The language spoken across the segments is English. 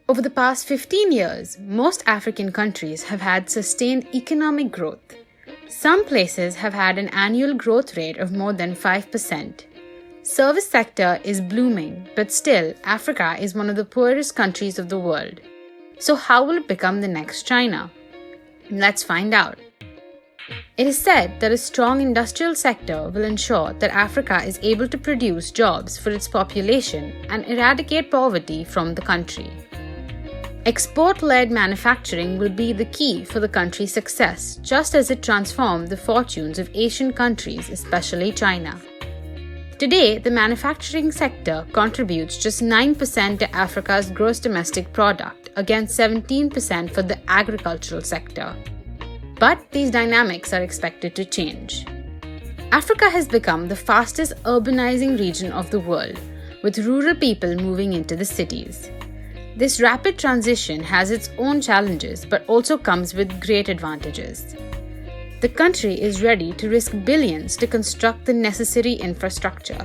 Over the past 15 years, most African countries have had sustained economic growth. Some places have had an annual growth rate of more than 5%. Service sector is blooming, but still, Africa is one of the poorest countries of the world. So how will it become the next China? Let's find out. It is said that a strong industrial sector will ensure that Africa is able to produce jobs for its population and eradicate poverty from the country. Export-led manufacturing will be the key for the country's success, just as it transformed the fortunes of Asian countries, especially China. Today, the manufacturing sector contributes just 9% to Africa's gross domestic product, against 17% for the agricultural sector. But these dynamics are expected to change. Africa has become the fastest urbanizing region of the world, with rural people moving into the cities. This rapid transition has its own challenges but also comes with great advantages. The country is ready to risk billions to construct the necessary infrastructure.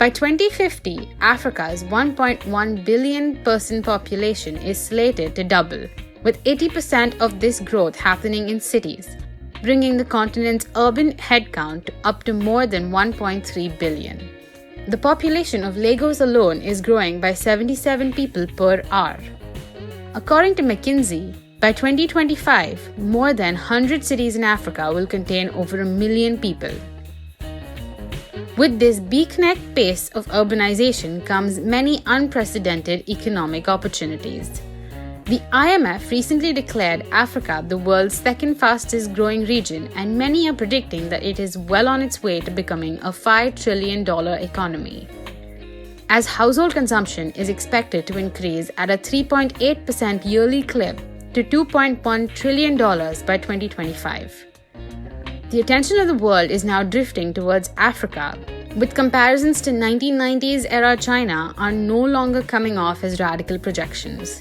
By 2050, Africa's 1.1 billion person population is slated to double, with 80% of this growth happening in cities, bringing the continent's urban headcount up to more than 1.3 billion. The population of Lagos alone is growing by 77 people per hour. According to McKinsey, by 2025, more than 100 cities in Africa will contain over 1 million people. With this breakneck pace of urbanization comes many unprecedented economic opportunities. The IMF recently declared Africa the world's second fastest growing region, and many are predicting that it is well on its way to becoming a $5 trillion economy. As household consumption is expected to increase at a 3.8% yearly clip to $2.1 trillion by 2025. The attention of the world is now drifting towards Africa, with comparisons to 1990s era China are no longer coming off as radical projections.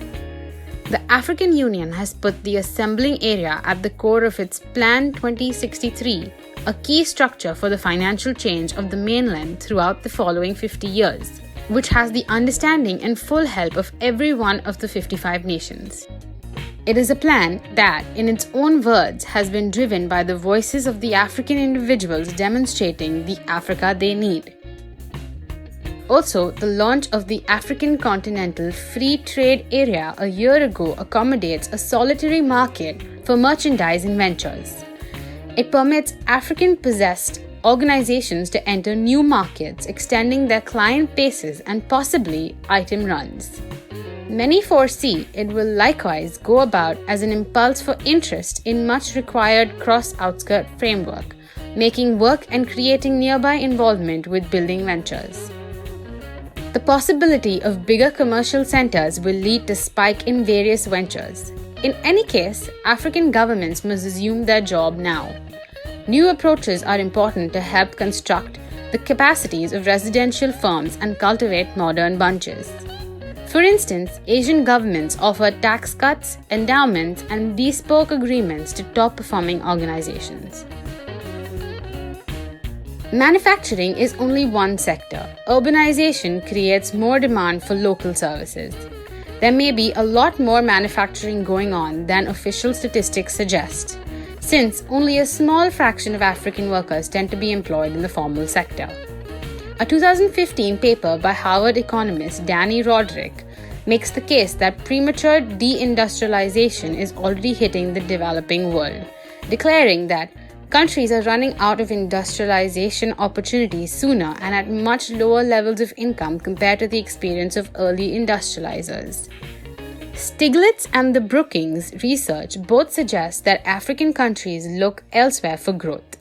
The African Union has put the assembling area at the core of its Plan 2063, a key structure for the financial change of the mainland throughout the following 50 years, which has the understanding and full help of every one of the 55 nations. It is a plan that, in its own words, has been driven by the voices of the African individuals demonstrating the Africa they need. Also, the launch of the African Continental Free Trade Area a year ago accommodates a solitary market for merchandise and ventures. It permits African-possessed organizations to enter new markets, extending their client bases and possibly item runs. Many foresee it will likewise go about as an impulse for interest in much required cross-outskirt framework, making work and creating nearby involvement with building ventures. The possibility of bigger commercial centers will lead to spike in various ventures. In any case, African governments must assume their job now. New approaches are important to help construct the capacities of residential firms and cultivate modern bunches. For instance, Asian governments offer tax cuts, endowments, and bespoke agreements to top-performing organizations. Manufacturing is only one sector. Urbanization creates more demand for local services. There may be a lot more manufacturing going on than official statistics suggest, since only a small fraction of African workers tend to be employed in the formal sector. A 2015 paper by Harvard economist Danny Roderick makes the case that premature deindustrialization is already hitting the developing world, declaring that countries are running out of industrialization opportunities sooner and at much lower levels of income compared to the experience of early industrializers. Stiglitz and the Brookings research both suggest that African countries look elsewhere for growth.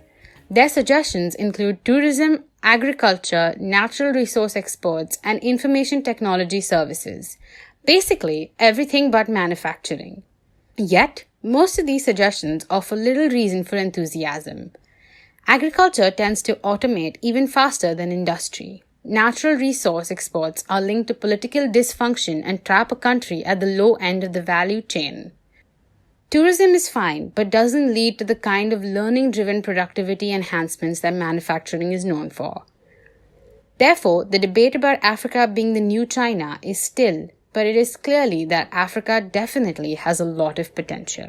Their suggestions include tourism, agriculture, natural resource exports, and information technology services. Basically, everything but manufacturing. Yet, most of these suggestions offer little reason for enthusiasm. Agriculture tends to automate even faster than industry. Natural resource exports are linked to political dysfunction and trap a country at the low end of the value chain. Tourism is fine, but doesn't lead to the kind of learning-driven productivity enhancements that manufacturing is known for. Therefore, the debate about Africa being the new China is still but it is clearly that Africa definitely has a lot of potential.